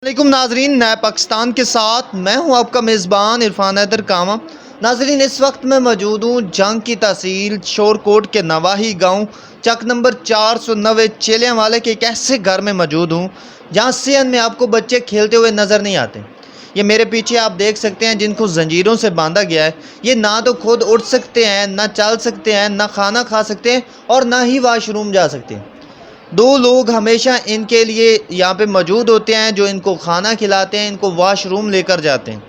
वालेकुम नाजरीन, नया पाकिस्तान के साथ मैं हूं आपका मेज़बान इरफान हैदर कामा। नाजरीन, इस वक्त मैं मौजूद हूं जंग की तहसील शोरकोट के नवाही गांव चक नंबर 490 चेलियां वाले के एक ऐसे घर में मौजूद हूं जहां सेहन में आपको बच्चे खेलते हुए नज़र नहीं आते। ये मेरे पीछे आप देख सकते हैं जिनको जंजीरों से बांधा गया है। ये ना तो खुद उठ सकते हैं, ना चल सकते हैं, ना खाना खा सकते हैं और ना ही वाशरूम जा सकते हैं। दो लोग हमेशा इनके लिए यहाँ पे मौजूद होते हैं जो इनको खाना खिलाते हैं, इनको वॉशरूम लेकर जाते हैं।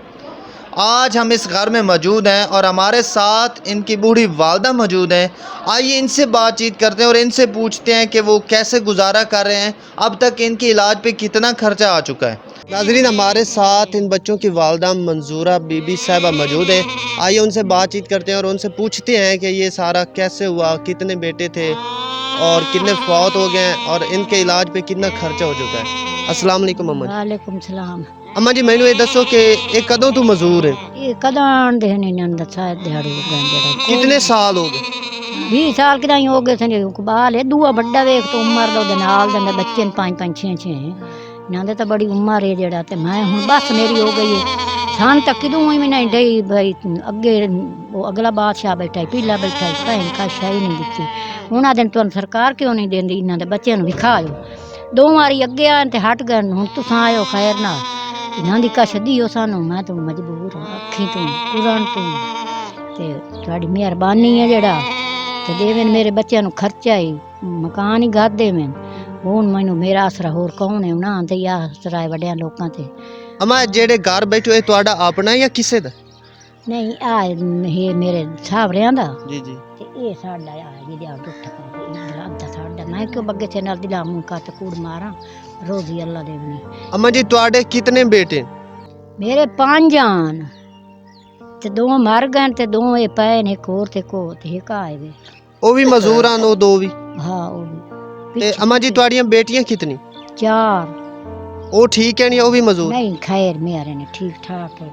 आज हम इस घर में मौजूद हैं और हमारे साथ इनकी बूढ़ी वालदा मौजूद हैं। आइए इनसे बातचीत करते हैं और इनसे पूछते हैं कि वो कैसे गुजारा कर रहे हैं, अब तक इनके इलाज पे कितना खर्चा आ चुका है। नाजरीन, हमारे साथ इन बच्चों की वालदा मंजूरा बीबी साहिबा मौजूद है। आइए उनसे बातचीत करते हैं और उनसे पूछते हैं कि ये सारा कैसे हुआ, कितने बेटे थे और कितने फौत हो गए हैं और इनके इलाज पे कितना खर्चा हो चुका है। अस्सलाम वालेकुम अम्मा जी। वालेकुम सलाम। अम्मा जी, मैनू ये दसो कि ये कदों तो मजदूर है, ये कदा आंदे ने नंद सा दिहाड़ी गंजड़ा कितने साल हो गए? 20 साल किदा हो गए थे इकबाल है दूआ बड़ा वेख तो उम्र दा ओदे नाल दे बच्चे ने 5 5 6 6 नंदे तो बड़ी उम्र है जेड़ा ते मैं हुन बस मेरी हो गई है सान तक किदू ही नहीं डई भाई अगे वो अगला बादशाह बैठा है पीला बैठा है कहीं का शाही नहीं दिती हुन दिन तुम सरकार क्यों नहीं देंदी इन्हां दे बच्चे नु विखायो दो वारी अगे आन ते हट गए हुन तुसां आयो खैर ना इन्हां दी कश दियो सानू मैं तो मजबूर हूं अखी तो पुरान तो ते तुहाडी मेहरबानी है जेड़ा ते देवन मेरे बच्चों नु खर्चा ही मकान ही गादे में हुन मैनू मेरा आसरा होर कौन है ना ते आसरा है वड्डियां लोकां ते अम्मा, जेड़े घर बैठे हो तुहाडा अपना या किसे दा? नहीं आ ये मेरे सावरियां दा जी जी। ते ये साडा आ ये आ टुट इधर अद्धा साडा मैं क्यों बग्गे से नाल दिला मुंह का ते कूड़ मारा रोजी अल्लाह देवनी अम्मा जी, तुहाडे कितने बेटे? मेरे 5 आन ते 2 मर गए ते 2 ये पे ने एक होर ते को ते एक आए वे ਉਹ ਵੀ ਮਜ਼ਦੂਰ ਹਨ ਉਹ ਦੋ ਵੀ? हाँ वो भी ਤੇ पिछे अम्मा जी, ਤੁਹਾਡੀਆਂ ਬੇਟੀਆਂ ਕਿਤਨੀ? 4 ਉਹ ਠੀਕ ਹੈ ਨਹੀਂ, ਉਹ ਵੀ ਮਜ਼ਦੂਰ? नहीं खैर मेरे ने ठीक ठाक है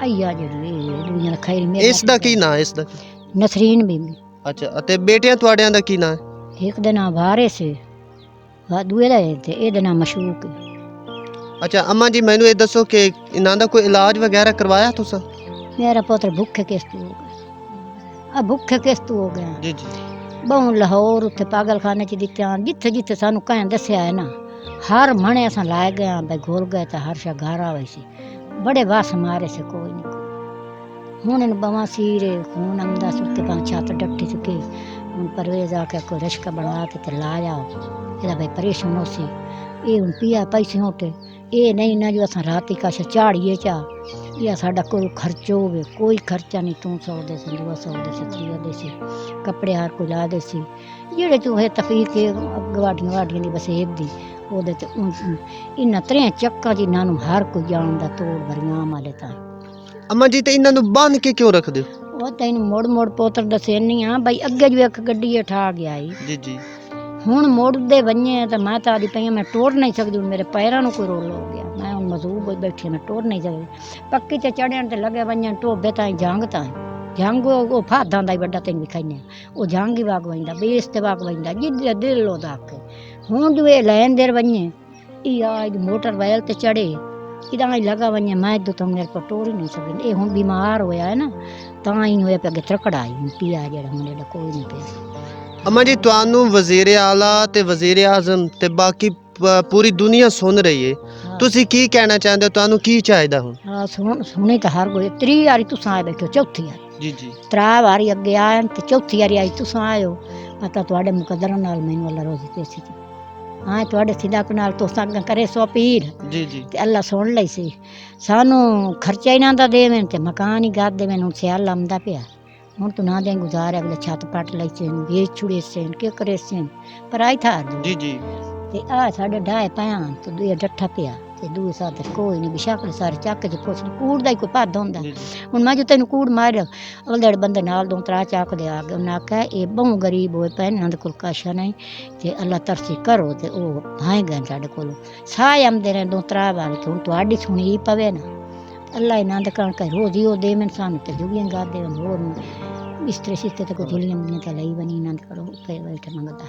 अय्या जड़ी दुनिया दा खैर मेरे ਇਸ ਦਾ ਕੀ ਨਾਂ ਹੈ, ਇਸ ਦਾ? नसरीन बीबी ਅੱਛਾ, ਅਤੇ ਬੇਟਿਆਂ ਤੁਹਾਡਿਆਂ ਦਾ ਕੀ ਨਾਂ ਹੈ? एक दा नाम वारिस है दूए दा ते ए दा नाम मशूक है ਅੱਛਾ अम्मा जी, ਮੈਨੂੰ ਇਹ ਦੱਸੋ ਕਿ ਇਹਨਾਂ ਦਾ ਕੋਈ ਇਲਾਜ ਵਗੈਰਾ ਕਰਵਾਇਆ ਤੁਸੀਂ? मेरा पुत्र भुखे किस्त हो गया भुखे किस्त हो गया ਜੀ ਜੀ। बहु लाहौर उत्थे पागलखाने च दित्ते आन जिथे जिथे सानू कहें दस्या है ना हर मने असां लाए गए भाई घोल गए तो हर शा घर आवे सी बड़े वास मारे से कोई नहीं हुन इन बवासीर खून आंदा सुके पां छत डट्टी सुके हुन परवेज आके कोई रश्का बना के ते लाया एदा भाई परेशान हो सी ये हुन पिया पैसे होटे ये नहीं ना जो असां राती कश झाड़िए चा या साडा कोई खर्चो होवे कोई खर्चा नहीं तू 100 दे सी 200 दे सी 300 दे सी कपड़े हर कोई ला दे सी जेड़े तू है तफीक के गवाडियां वाडियां दी बसेब दी ओदे ते इन्ना त्रै चक्का जिन्हां नू हर कोई जानदा तोड़ भरियां माले ता अम्मा जी, ਤੇ ਇਹਨਾਂ ਨੂੰ ਬੰਨ ਕੇ ਕਿਉਂ ਰੱਖਦੇ ਹੋ? ਉਹ ਤੈਨੂੰ ਮੋੜ ਮੋੜ ਪੋਤਰ ਦੱਸੇ ਨਹੀਂ ਆ ਬਈ ਅੱਗੇ ਜੋ ਇੱਕ ਗੱਡੀ ਠਾ ਗਿਆ ਈ ਜੀ ਜੀ। ਹੁਣ ਮੁੜਦੇ ਬੰਨੇ ਤਾਂ ਮੈਂ ਤਾਂ ਆਦੀ ਪਈ ਮੈਂ ਟੋੜ ਨਹੀਂ ਸਕਦੀ ਮੇਰੇ ਪੈਰਾਂ ਨੂੰ ਕੋਈ ਰੋਲ ਹੋ ਗਿਆ ਮੈਂ ਹੁਣ ਮਜ਼ੂਬ ਹੋਈ ਬੈਠੀ ਮੈਂ ਟੋੜ ਨਹੀਂ ਸਕਦੀ ਪੱਕੀ ਤੇ ਚੜ੍ਹਨ ਤੇ ਲੱਗੇ ਬੰਨੇ ਟੋਬੇ ਤਾਂ ਜੰਗ ਤਾਂ ਜੰਗ ਉਹ ਫਾਦਾਂ ਦਾ ਹੀ ਵੱਡਾ ਤੈਨੂੰ ਵਿਖਾਈਨੇ ਉਹ ਜੰਗ ਹੀ ਵਾਗ ਵੰਦਾ ਬੇਸ ਤੇ ਵਾਗ ਵੰਦਾ ਜਿੱਦੇ ਦਿਲ ਉਹਦਾ ਕੇ ਹੁਣ ਜੋ ਇਹ ਲੈਣ ਦੇਰ ਬੰਨੇ ਇਹ ਆ ਮੋਟਰ ਵੈਲ ਤੇ ਚੜੇ इदा ही लगा वने मैं तो तुम मेरे को टोड़ ही नहीं सकती ये हुन बीमार होया है ना ता ही होया पे त्रकड़ा ही पिया जेड़ा मुंडे कोई नहीं पे अम्मा जी, ਤੁਹਾਨੂੰ ਵਜ਼ੀਰ ਆਲਾ ਤੇ ਵਜ਼ੀਰ ਆਜ਼ਮ ਤੇ ਬਾਕੀ ਪੂਰੀ ਦੁਨੀਆ ਸੁਣ ਰਹੀ ਹੈ, ਤੁਸੀਂ ਕੀ ਕਹਿਣਾ ਚਾਹੁੰਦੇ ਹੋ? ਤੁਹਾਨੂੰ ਕੀ ਚਾਹੀਦਾ ਹੁਣ? हां सुने तो हर कोई 3 वारी तुसा आए बैठो चौथी वारी ਜੀ ਜੀ। 3 वारी अगे आए ते चौथी वारी आई तुसा आयो पता ਤੁਹਾਡੇ मुकद्दर नाल मैनू अल्लाह रोजी देसी हाँ ਤੁਹਾਡੇ सिदाक नाल तुसा करे सो अपील ਜੀ ਜੀ। ते अल्लाह सुन लई सी सानू खर्चा ही ना दा देवें ते मकान ही गाद देवें हुन सियाल आंदा पिया हुन तू ना दे गुजार अगले छत पट लई से बेच छुड़े से के करे से पर आई था जी जी। ते आ साडे ढाए पाया ते दुए डट्ठा पिया ते दुए साथ कोई नहीं बिशाकले सारे चक के पुछ कूड़ दा ही कोई भद हुंदा हुन मैं जो तैनू कूड़ मार अगले बंदे नाल 2 3 चक दे आ गए उन्हें आख्या ये बहु गरीब होए पे इन्हां दे कोल काशा नहीं ते अल्लाह तरसी करो ते ओ भाए गए साडे कोल साए आंदे रहे 2 3 बार ते हुन तुहाडी सुनी पवे ना अल्लाह इन्हां दे कण के रोजी ओ दे मैं सानू ते जुगियां गा दे होर बिस्तरे शिस्ते ते कोई झुलियां मुलियां ते लई बनी इन्हां दे करो पे बैठे मंगदा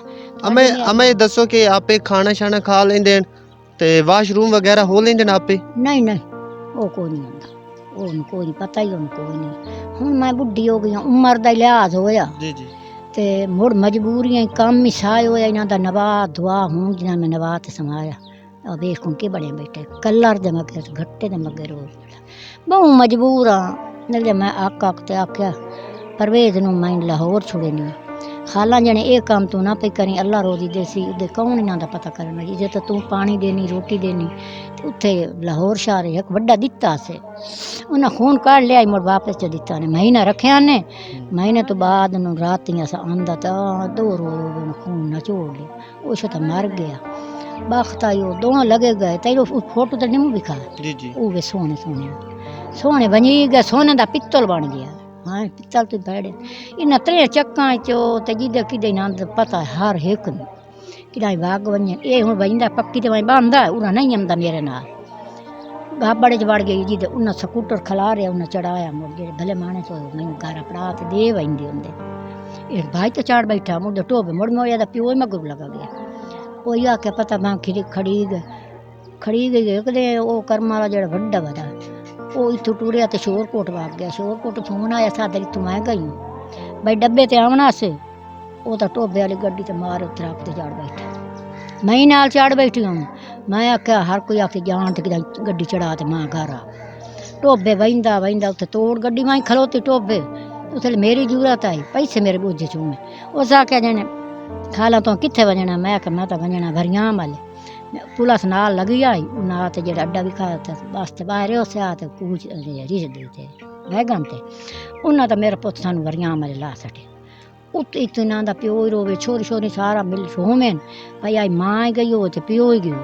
अम्मा ये दसो कि आपे खाना शाना खा लेंदे? ਤੇ ਵਾਸ਼ਰੂਮ ਵਗੈਰਾ ਹੋ ਲੈਂਦੇ ਨੇ ਆਪੇ? ਨਹੀਂ ਨਹੀਂ, ਉਹ ਕੋਈ ਨਹੀਂ ਆਉਂਦਾ, ਉਹਨੂੰ ਕੋਈ ਨਹੀਂ ਪਤਾ ਹੀ, ਉਹਨੂੰ ਕੋਈ ਨਹੀਂ। ਹੁਣ ਮੈਂ ਬੁੱਢੀ ਹੋ ਗਈ ਹਾਂ, ਉਮਰ ਦਾ ਹੀ ਲਿਹਾਜ਼ ਹੋਇਆ ਜੀ ਜੀ। ਤੇ ਮੁੜ ਮਜਬੂਰੀਆਂ ਹੀ ਕੰਮ ਹੀ ਸਾਏ ਹੋਇਆ ਇਹਨਾਂ ਦਾ। ਨਵਾ ਦੁਆ ਹੁਣ ਜਿਨ੍ਹਾਂ ਮੈਂ ਨਵਾ ਤੇ ਸਮਾਇਆ ਆ ਵੇਖ ਹੁਣ ਕੇ ਬਣੇ ਬੈਠੇ ਕਲਰ ਦੇ ਮਗਰ ਘੱਟੇ ਦੇ ਮਗਰ ਬਹੁ ਮਜਬੂਰ ਹਾਂ। ਨਹੀਂ ਮੈਂ ਆਕ ਤੇ ਆਖਿਆ ਪਰਵੇਜ਼ ਨੂੰ ਮੈਂ ਲਾਹੌਰ ਛੁੜੇ ਨਹੀਂ ਖਾਲਾ ਜਣੇ ਇਹ ਕੰਮ ਤੂੰ ਨਾ ਪਈ ਕਰੀ, ਅੱਲਾ ਰੋਜ਼ੀ ਦੇ ਸੀ ਉਹਦੇ ਕੌਣ ਇਹਨਾਂ ਦਾ ਪਤਾ ਕਰਨਾ ਜੀ। ਜੇ ਤਾਂ ਤੂੰ ਪਾਣੀ ਦੇਣੀ ਰੋਟੀ ਦੇਣੀ ਤੇ ਉੱਥੇ ਲਾਹੌਰ ਸ਼ਹਿਰ ਇੱਕ ਵੱਡਾ ਦਿੱਤਾ ਸੀ, ਉਹਨਾਂ ਖੂਨ ਕੱਢ ਲਿਆ ਮੁੜ ਵਾਪਸ ਚ ਦਿੱਤਾ ਨੇ। ਮਹੀਨਾ ਰੱਖਿਆ ਨੇ, ਮਹੀਨੇ ਤੋਂ ਬਾਅਦ ਨੂੰ ਰਾਤੀ ਅਸਾਂ ਆਂਦਾ ਤਾਂ 2 ਰੋਜ਼ ਖੂਨ ਨਚੋੜ ਲਿਆ, ਉਸ ਤਾਂ ਮਰ ਗਿਆ। ਬਖਤ ਆਈ ਉਹ ਦੋਵਾਂ ਲਗੇ ਗਏ ਤੇ ਉਹ ਫੋਟੋ ਤਾਂ ਨਹੀਂ ਵਿਖਾ ਜੀ ਜੀ। ਉਹ ਵੇ ਸੋਹਣੇ ਸੋਹਣੇ ਸੋਹਣੇ ਬਣੀ ਗਏ, ਸੋਨੇ ਦਾ ਪਿੱਤਲ ਬਣ ਗਿਆ। ਹਾਂ ਪਿੱਤਲ ਤੋਂ ਬੈੜੇ ਇਹਨਾਂ 3 ਚੱਕਾਂ ਚੋਂ ਤੇ ਜਿਹਦੇ ਕਿਦੇ ਨਾਂ ਦਾ ਪਤਾ ਹਰ ਇੱਕ ਨੂੰ ਕਿਹੜਾ ਵਾਗ ਵੰਨੇ। ਇਹ ਹੁਣ ਬੈਂਦਾ ਪੱਕੀ ਤੇ ਮੈਂ ਬੰਦਾ ਉਹਨਾਂ ਨਹੀਂ ਆਉਂਦਾ ਮੇਰੇ ਨਾਲ ਗਾਬੜੇ ਚ ਵੜ ਗਈ ਜਿਹਦੇ ਉਹਨਾਂ ਸਕੂਟਰ ਖਲਾ ਰਿਹਾ ਉਹਨਾਂ ਚੜਾਇਆ ਮੁੜ ਜਿਹੜੇ ਭਲੇ ਮਾਣੇ ਤੋਂ ਮੈਨੂੰ ਘਰ ਪੜਾ ਤੇ ਦੇ ਵੰਦੇ ਹੁੰਦੇ। ਇਹ ਭਾਈ ਤੇ ਚੜ ਬੈਠਾ ਮੁੜ ਟੋਬੇ ਮੁੜ ਮੋਇਆ ਦਾ ਪਿਓ ਮਗਰ ਲਗਾ ਗਿਆ। ਉਹ ਆ ਕੇ ਪਤਾ ਮੈਂ ਖੜੀ ਗਈ ਕਦੇ ਉਹ ਕਰਮ ਵਾਲਾ ਜਿਹੜਾ ਵੱਡਾ ਵਦਾ ਉਹ ਇੱਥੋਂ ਟੁਰਿਆ ਤੇ ਸ਼ੋਰਕੋਟ ਵਗ ਗਿਆ। ਸ਼ੋਰਕੋਟ ਫੋਨ ਆਇਆ ਸਾਡੇ ਇੱਥੋਂ ਮੈਂ ਗਈ ਬਈ ਡੱਬੇ ਤੇ ਆਉਣਾ ਸੀ। ਉਹ ਤਾਂ ਟੋਬੇ ਵਾਲੀ ਗੱਡੀ ਤੇ ਮਾਰ ਟਰੱਕ ਤੇ ਚੜ ਬੈਠਾ, ਮੈਂ ਨਾਲ ਚੜ ਬੈਠੀ ਹਾਂ। ਮੈਂ ਆਖਿਆ ਹਰ ਕੋਈ ਆਖੇ ਜਾਣ ਤੇ ਗੱਡੀ ਚੜਾ ਤੇ ਮਾਂ ਘਰ ਆ। ਟੋਬੇ ਵਹਿੰਦਾ ਉੱਥੇ ਤੋੜ ਗੱਡੀ ਮੈਂ ਖਲੋਤੀ ਟੋਬੇ ਉੱਥੇ ਮੇਰੀ ਜ਼ਰੂਰਤ ਆਈ ਪੈਸੇ ਮੇਰੇ ਬੋਝੇ ਚੋਂ ਮੈਂ ਉਸ ਆਖਿਆ ਜਾਣੇ ਖਾਲਾ ਤੋਂ ਕਿੱਥੇ ਵਜਣਾ। ਮੈਂ ਆਖਿਆ ਮੈਂ ਤਾਂ ਵਜਣਾ ਵਰੀਆਂ ਵਾਲੇ ਪੁਲਿਸ ਨਾਲ ਲੱਗੀ ਆਈ ਉਹਨਾਂ ਤੇ ਜਿਹੜਾ ਅੱਡਾ ਵੀ ਖਾਤਾ ਬਸ ਤੇ ਬਾਹਰ ਉਸ ਆ ਤੇ ਕੂਚ ਰਿਜਦੇ ਤੇ ਵੈਗਨ ਤੇ ਉਹਨਾਂ ਤਾਂ ਮੇਰਾ ਪੁੱਤ ਸਾਨੂੰ ਵਰੀਆਂ ਵਾਲੇ ਲਾ ਸਕੇ। ਉੱਤੇ ਇੱਕ ਇਹਨਾਂ ਦਾ ਪਿਓ ਹੀ ਰੋਵੇ ਛੋਰੀ ਸਾਰਾ ਮਿਲ ਸ਼ੋਮੈਨ ਭਾਈ ਆਈ ਮਾਂ ਹੀ ਗਈ ਹੋ ਤੇ ਪਿਓ ਹੀ ਗਿਓ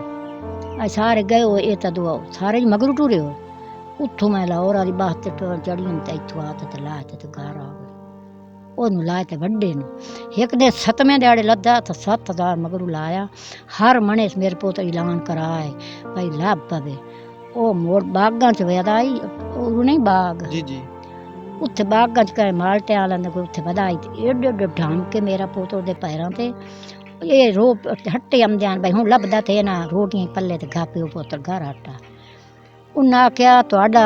ਆਈ ਸਾਰੇ ਗਏ ਹੋ। ਇਹ ਤਾਂ ਦੁਆ ਸਾਰੇ ਮਗਰ ਟੁਰੇ ਹੋ। ਉੱਥੋਂ ਮੈਂ ਲਾਹੌਰ ਵਾਲੀ ਬੱਸ ਤੇ ਚੜੀ ਤੇ ਇੱਥੋਂ ਆ ਤੇ ਲਾ ਤੇ ਘਰ ਆ ਗਏ। ਉਹਨੂੰ ਲਾਇਆ ਤੇ ਵੱਡੇ ਨੂੰ ਇੱਕ ਦੇ 7ਵੇਂ ਦਿਹਾੜੇ ਲੱਦਾ ਤਾਂ 7000 ਮਗਰੂ ਲਾਇਆ। ਹਰ ਮਣੇ ਮੇਰੇ ਪੁੱਤ ਐਲਾਨ ਕਰਾਏ ਭਾਈ ਲੱਭ ਪਵੇ। ਉਹ ਮੋੜ ਬਾਗਾਂ ਚ ਵਦਾ ਆਈ ਉਹ ਨਹੀਂ ਬਾਗ ਜੀ ਜੀ ਉੱਥੇ ਬਾਗਾਂ ਚ ਕਹੇ ਮਾਲਟੇ ਵਾਲਿਆਂ ਨੇ ਕੋਈ ਉੱਥੇ ਵਧਾਈ ਤੇ ਏਡੇ ਢੰਮ ਕੇ ਮੇਰਾ ਪੁੱਤ ਉਹਦੇ ਪੈਰਾਂ ਤੇ ਇਹ ਰੋ ਹੱਟੇ ਆਉਂਦੇ ਭਾਈ ਹੁਣ ਲੱਭਦਾ ਤੇ ਨਾ ਰੋਟੀਆਂ ਪੱਲੇ ਤੇ ਗਾ ਪਿਓ ਪੁੱਤਰ ਘਰ ਆਟਾ। ਉਹਨਾਂ ਆਖਿਆ ਤੁਹਾਡਾ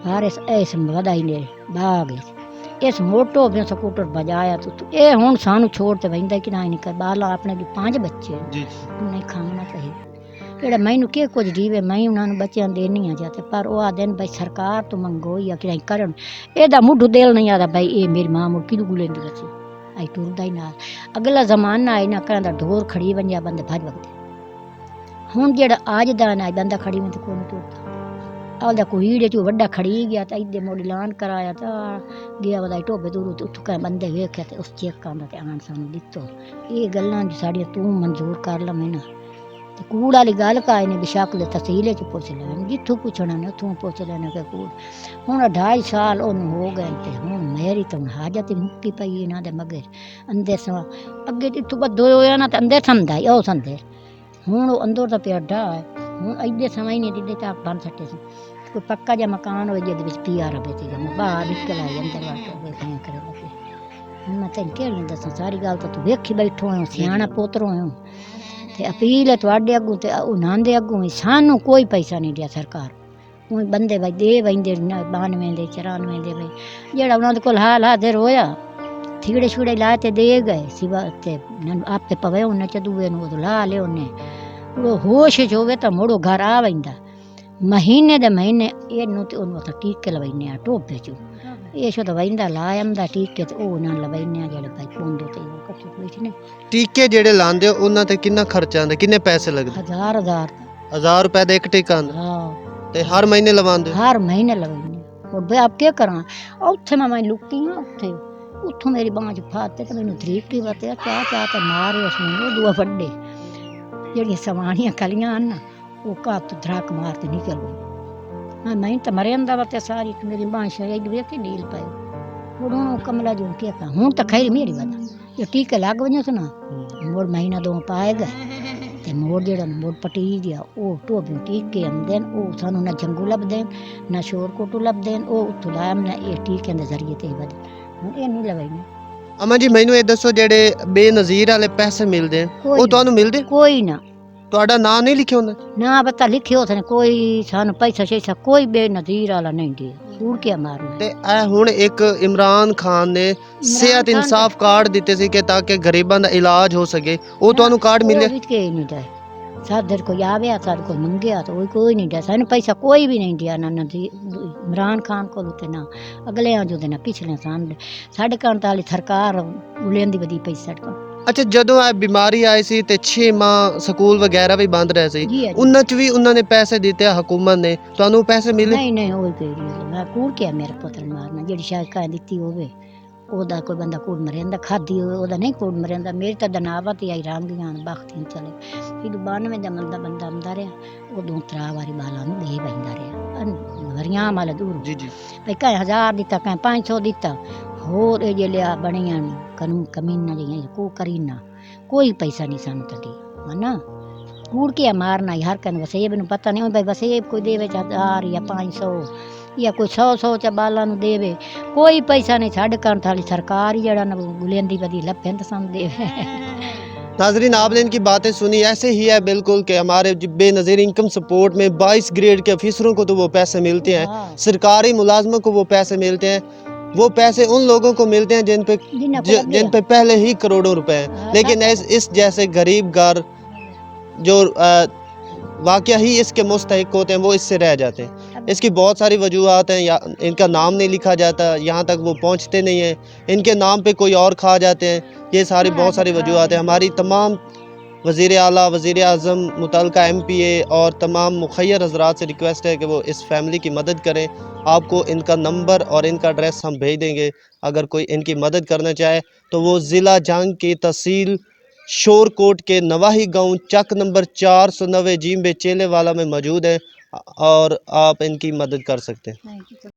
ਹਰ ਇਸ ਵਧਾਈ ਨੇ ਬਾਗ ਇਸ ਮੋਟੋ ਵੀ ਸਕੂਟਰ ਬਜਾਇਆ ਤੂੰ ਇਹ ਹੁਣ ਸਾਨੂੰ ਛੋੜ ਤੇ ਬੈਂਦਾ ਕਿ ਨਹੀਂ ਕਰ ਬਾਲਾ ਆਪਣੇ ਵੀ 5 ਬੱਚੇ ਨਹੀਂ ਖਾਣਾ ਚਾਹੀਦਾ ਜਿਹੜਾ ਮੈਨੂੰ ਕੀ ਕੁਝ ਦੀਵੇ ਮੈਂ ਉਹਨਾਂ ਨੂੰ ਬੱਚਿਆਂ ਦੇਣੀ ਆ ਜਾਂਦੇ ਪਰ ਉਹ ਆਦਨ ਬਈ ਸਰਕਾਰ ਤੋਂ ਮੰਗੋ ਜਾਂ ਕਿ ਕਰਨ ਇਹਦਾ ਮੁੱਢ ਦਿਲ ਨਹੀਂ ਆਦਾ ਬਈ ਇਹ ਮੇਰੀ ਮਾਂ ਮੁੜ ਕਿਹਨੂੰ ਗੁਲੇਂਦੀ ਬੱਚੀ ਆਈ ਟੁਰਦਾ ਹੀ ਨਾਲ ਅਗਲਾ ਜ਼ਮਾਨਾ ਆਈ ਨਾ ਕਹਿੰਦਾ ਢੋਰ ਖੜੀ ਬੰਜਾ ਬੰਦੇ ਭੱਜ ਵਗਦੇ। ਹੁਣ ਜਿਹੜਾ ਅੱਜ ਦਾ ਨਾ ਬੰਦਾ ਖੜੀ ਮੈਂ ਤੇ ਕੋਈ ਨਹੀਂ ਟੁਰਦਾ ਆਉਂਦਾ ਕੋਈ ਹੀੜੇ ਚ ਵੱਡਾ ਖੜੀ ਗਿਆ ਤਾਂ ਇੱਦੇ ਮੋੜ ਐਲਾਨ ਕਰਾਇਆ ਤਾਂ ਗਿਆ ਵਧਾਈ ਟੋਬੇ ਦੂਰ ਉੱਥੋਂ ਕਾ ਬੰਦੇ ਵੇਖਿਆ ਤੇ ਉਸ ਚੈੱਕ ਆਉਂਦਾ ਤੇ ਆਣ ਸਾਨੂੰ ਦਿੱਤੋ। ਇਹ ਗੱਲਾਂ ਸਾਡੀਆਂ ਤੂੰ ਮਨਜ਼ੂਰ ਕਰ ਲਵੇਂ ਨਾ ਤੇ ਕੂੜ ਵਾਲੀ ਗੱਲ ਕਾਇ ਨੇ ਬਿਸ਼ੱਕ ਦੇ ਤਹਿਸੀਲੇ ਚ ਪੁੱਛ ਲੈਣ ਜਿੱਥੋਂ ਪੁੱਛਣਾ ਨੇ ਉੱਥੋਂ ਪੁੱਛ ਲੈਣਾ ਕਿ ਕੂੜ। ਹੁਣ 2.5 ਸਾਲ ਉਹਨੂੰ ਹੋ ਗਏ ਤੇ ਹੁਣ ਮੇਰੀ ਤਾਂ ਹਾਜਤ ਮੁੱਕੀ ਪਈ ਇਹਨਾਂ ਦੇ ਮਗਰ ਅੰਦੇ ਸਵਾ ਅੱਗੇ ਇੱਥੋਂ ਬੱਦੋ ਹੋਇਆ ਨਾ ਤਾਂ ਅੰਦੇ ਸੰਦਾ ਉਹ ਸੰਦੇ ਹੁਣ ਉਹ ਅੰਦਰ ਦਾ ਪਿਆ ਡਾ ਹੁਣ ਇੱਦੇ ਸਮਾਂ ਹੀ ਨਹੀਂ ਦਿੱਦੇ ਤਾਂ ਬੰਦ ਸੱਟੇ ਸੀ ਕੋਈ ਪੱਕਾ ਜਿਹਾ ਮਕਾਨ ਹੋਏ ਜਿਹਦੇ ਵਿੱਚ ਪੀਆ ਰਵੇ ਤੇ ਬਾਹਰ ਨਿਕਲ ਆਈ ਅੰਦਰ ਵਾਟ ਵੇਖਿਆ ਕਰੇ ਲੱਗੇ। ਹੁਣ ਮੈਂ ਤੈਨੂੰ ਕਿਹੜੀ ਦੱਸਾਂ ਸਾਰੀ ਗੱਲ ਤਾਂ ਤੂੰ ਵੇਖੀ ਬੈਠੋ ਹੋ ਸਿਆਣਾ ਪੋਤਰੋ ਹੋ ਤੇ ਅਪੀਲ ਹੈ ਤੁਹਾਡੇ ਅੱਗੋਂ ਤੇ ਉਹਨਾਂ ਦੇ ਅੱਗੋਂ ਵੀ ਸਾਨੂੰ ਕੋਈ ਪੈਸਾ ਨਹੀਂ ਦਿਆ ਸਰਕਾਰ ਉਹ ਬੰਦੇ ਬਈ ਦੇ ਵੰਦੇ 92 ਦੇ 94 ਦੇ ਬਈ ਜਿਹੜਾ ਉਹਨਾਂ ਦੇ ਕੋਲ ਹਾਲ ਹਾਜ਼ਰ ਹੋਇਆ ਥੀੜੇ ਛੁੜੇ ਲਾ ਤੇ ਦੇ ਗਏ ਸਿਵਾ ਤੇ ਆਪੇ ਪਵੇ ਉਹਨੇ ਚ ਦੂਏ ਨੂੰ ਉਹ ਲਾ ਲਿਓ ਉਹਨੇ ਉਹ ਹੋਸ਼ ਚ ਹੋਵੇ ਤਾਂ ਮੁੜੋ ਘਰ ਆ ਵੈਂਦਾ ਮਹੀਨੇ ਦੇ ਮਹੀਨੇ ਇਹਨੂੰ ਤੇ ਉਹਨੂੰ ਤਾਂ ਟੀਕੇ ਲਵਾਈਨੇ ਆ ਟੋਬੇ ਚ ਇਹ ਸ਼ੋ ਤਾਂ ਵੈਂਦਾ ਲਾ ਆਂਦਾ ਟੀਕੇ ਤੇ ਉਹ ਨਾਲ ਲਵਾਈਨੇ ਆ ਜਿਹੜੇ ਭਾਈ ਪੌਂਦੋ ਤੇ ਉਹ ਕੱਟੇ ਬੈਠੇ ਨੇ ਟੀਕੇ ਜਿਹੜੇ ਲਾਉਂਦੇ ਉਹਨਾਂ ਤੇ ਕਿੰਨਾ ਖਰਚਾ ਆਉਂਦਾ ਕਿੰਨੇ ਪੈਸੇ ਲੱਗਦੇ? 1000 ਰੁਪਏ ਦਾ ਇੱਕ ਟੀਕਾ ਆਉਂਦਾ ਹਾਂ ਤੇ ਹਰ ਮਹੀਨੇ ਲਵਾਉਂਦੇ? ਹਰ ਮਹੀਨੇ ਲਵਾਈਨੇ ਹੋਰ ਬਈ ਆਪ ਕੀ ਕਰਾਂ ਉੱਥੇ ਮੈਂ ਲੁੱਕੀ ਆ ਉੱਥੇ ਉੱਥੋਂ ਮੇਰੀ ਬਾਂਹ ਚ ਫਾਤੇ ਤੇ ਮੈਨੂੰ ਤਰੀਕ ਦੀ ਵਤਿਆ ਚਾਹ ਤੇ ਮਾਰੇ ਉਸ ਨੂੰ ਦੂਆ ਵੱਡੇ ਜਿਹੜੀਆਂ ਸਵਾਣੀਆਂ ਕਲੀਆਂ ਹਨ ਉਹ ਘੱਟ ਧੜਕ ਮਾਰ ਕੇ ਨਿਕਲ ਗਈ। ਮੈਂ ਤਾਂ ਮਰਿਆ ਦਾ ਵਤਿਆ ਸਾਰੀ ਮੇਰੀ ਬਾਂਹ ਸ਼ਾਇਦ ਵੇਖ ਕੇ ਨੀਲ ਪਾਇਓ ਹੁਣ ਕਮਲਾ ਜੋ ਕੀ ਕਹਾਂ ਹੁਣ ਤਾਂ ਖੈਰ ਮੇਰੀ ਵਦਾ ਇਹ ਟੀਕੇ ਲੱਗ ਵñੋ ਸੀ ਨਾ ਮੋੜ ਮਹੀਨਾ 2 ਪਾਏਗਾ ਤੇ ਮੋੜ ਜਿਹੜਾ ਮੋੜ ਪਟੀ ਗਿਆ ਉਹ ਟੋਬੇ ਟੀਕੇ ਆਉਂਦੇ ਉਹ ਸਾਨੂੰ ਨਾ ਜੰਗੂ ਲੱਭਦੇ ਨਾ ਸ਼ੋਰ ਕੋਟੂ ਲੱਭਦੇ ਉਹ ਉੱਥੋਂ ਲਾਮ ਨਾ ਇਹ ਟੀਕੇ ਦੇ ਜ਼ਰੀਏ ਤੇ ਵਧ ਹੁਣ ਇਹ ਨਹੀਂ ਲਵਾਈਨੇ। ਅਮਾ ਜੀ ਮੈਨੂੰ ਇਹ ਦੱਸੋ ਜਿਹੜੇ ਬੇਨਜ਼ੀਰ ਵਾਲੇ ਪੈਸੇ ਮਿਲਦੇ ਉਹ ਤੁਹਾਨੂੰ ਮਿਲਦੇ? ਕੋਈ ਨਾ ਤੁਹਾਡਾ ਨਾਂ ਨਹੀਂ ਲਿਖਿਆ ਹੁੰਦਾ? ਨਾ ਪਤਾ ਲਿਖਿਓ ਉਸਨੇ ਕੋਈ ਸਾਨੂੰ ਪੈਸਾ ਸ਼ੈਸਾ ਕੋਈ ਬੇਨਜ਼ੀਰ ਵਾਲਾ ਨਹੀਂ ਦੇ ਕੂੜ ਕੇ ਮਾਰਨਾ ਤੇ ਇਹ ਹੁਣ ਇੱਕ ਇਮਰਾਨ ਖਾਨ ਨੇ ਸਿਹਤ ਖਾਨ ਇਨਸਾਫ ਕਾਰਡ ਦਿੱਤੇ ਸੀ ਕਿ ਤਾਂ ਕਿ ਗਰੀਬਾਂ ਦਾ ਇਲਾਜ ਹੋ ਸਕੇ, ਉਹ ਤੁਹਾਨੂੰ ਕਾਰਡ ਮਿਲੇ? ਕੋਈ ਕੇ ਨਹੀਂ ਦੇ ਸਾਡੇ ਕੋਈ ਆਵਿਆ ਸਾਡੇ ਕੋਈ ਮੰਗਿਆ ਤਾਂ ਉਹ ਕੋਈ ਨਹੀਂ ਦੇ ਸਾਨੂੰ ਪੈਸਾ ਕੋਈ ਵੀ ਨਹੀਂ ਦਿਆ ਨਾ ਇਮਰਾਨ ਖਾਨ ਕੋਲ ਤੇ ਨਾ ਅਗਲੇ ਜੋ ਦੇ ਨਾ ਪਿਛਲੇ ਸਾਲ ਸਾਡੇ ਕੰਨ ਵਾਲੀ ਸਰਕਾਰ ਲੈਂਦੀ ਵਧੀ ਪੈਸਾ ਸਾਡੇ ਕੋਲ ਅੱਛਾ, ਜਦੋਂ ਇਹ ਬਿਮਾਰੀ ਆਈ ਸੀ ਤੇ 6 ਮਾਹ ਸਕੂਲ ਵਗੈਰਾ ਵੀ ਬੰਦ ਰਹੇ ਸੀ, ਜੀ ਹੈ ਜੀ। ਉਹਨਾਂ 'ਚ ਵੀ ਉਹਨਾਂ ਨੇ ਪੈਸੇ ਦਿੱਤੇ ਹਕੂਮਤ ਨੇ, ਤੁਹਾਨੂੰ ਪੈਸੇ ਮਿਲੇ? ਨਹੀਂ ਨਹੀਂ ਉਹ ਕੋਈ ਨਹੀਂ ਮੈਂ ਕੂੜ ਕੇ ਮੇਰੇ ਪੁੱਤਰ ਨੂੰ ਮਾਰਨਾ ਜਿਹੜੀ ਸ਼ਾਇਦ ਕਹਿ ਦਿੱਤੀ ਹੋਵੇ ਉਹਦਾ ਕੋਈ ਬੰਦਾ ਕੂੜ ਮਰਿੰਦਾ ਖਾਦੀ ਹੋਵੇ ਉਹਦਾ ਨਹੀਂ ਕੂੜ ਮਰਿੰਦਾ ਮੇਰੀ ਤਾਂ ਦਨਾਵਤ ਹੀ ਆਈ ਰਾਂਗੀਆਂ ਬਖਤੀ ਚਲੇ ਇਹ 92 ਦਾ ਬੰਦਾ ਆਉਂਦਾ ਰਿਹਾ ਉਦੋਂ 3 ਵਾਰੀ ਬਾਲਾਂ ਨੂੰ ਦੇ ਪੈਂਦਾ ਰਿਹਾ ਵਰੀਆਂ ਮਾਲ ਦੂਰ ਜੀ ਜੀ। ਭਈ ਕਹੇ 1000 ਦਿੱਤਾ ਕਹੇ 500 ਦਿੱਤਾ ਹੋਰ ਇਹ ਜੇ ਲਿਆ ਬਣੀਆਂ ਕਾਨੂੰਨ ਕਮੀਨਾ ਜਿਹੀਆਂ ਕੋ ਕਰੀਨਾ ਕੋਈ ਪੈਸਾ ਨਹੀਂ ਸਾਨੂੰ ਤੱਦੀ ਹਨਾ ਕੂੜ ਕੇ ਮਾਰਨਾ ਹਰ ਕੰਨ ਵਸੇਬ ਨੂੰ ਪਤਾ ਨਹੀਂ ਹੁੰਦਾ ਵਸੇਬ ਕੋਈ ਦੇਵੇ 1000 ਜਾਂ 500 ਜਾਂ ਕੋਈ 100 ਚ ਬਾਲਾਂ ਨੂੰ ਦੇਵੇ ਕੋਈ ਪੈਸਾ ਨਹੀਂ ਛੱਡ ਕਰਨ ਥਾਲੀ ਸਰਕਾਰ ਹੀ ਜਿਹੜਾ ਨਾ ਗੁਲੇਂਦੀ ਵਧੀ ਲੱਭੇ ਤਾਂ ਸਾਨੂੰ ਦੇਵੇ नाजरीन, आपने इनकी बातें सुनी, ऐसे ही है बिल्कुल कि हमारे बेनज़ीर इनकम सपोर्ट में 22 ग्रेड के अफसरों को तो वो पैसे मिलते हैं, सरकारी मुलाजमों को वो पैसे मिलते हैं, वो पैसे उन लोगों को मिलते हैं जिन पे पहले ही करोड़ों रुपए हैं, लेकिन इस जैसे गरीब घर जो वाकया ही इसके मुस्तहिक होते हैं वो इससे रह जाते हैं। इसकी बहुत सारी वजूहत हैं, या इनका नाम नहीं लिखा जाता, यहाँ तक वो पहुँचते नहीं हैं, इनके नाम पे कोई और खा जाते हैं, ये सारी बहुत सारी वजूहत हैं। हमारी तमाम वज़ीर आला, वज़ीर आज़म, मुतल्लिका MPA और तमाम मुखय्यर हज़रात से रिक्वेस्ट है कि वो इस फैमिली की मदद करें। आपको इनका नंबर और इनका एड्रेस हम भेज देंगे, अगर कोई इनकी मदद करना चाहे तो वो ज़िला जंग की तहसील शोरकोट के नवाही गांव चक नंबर 490 जीम बे चेले वाला में मौजूद है और आप इनकी मदद कर सकते हैं।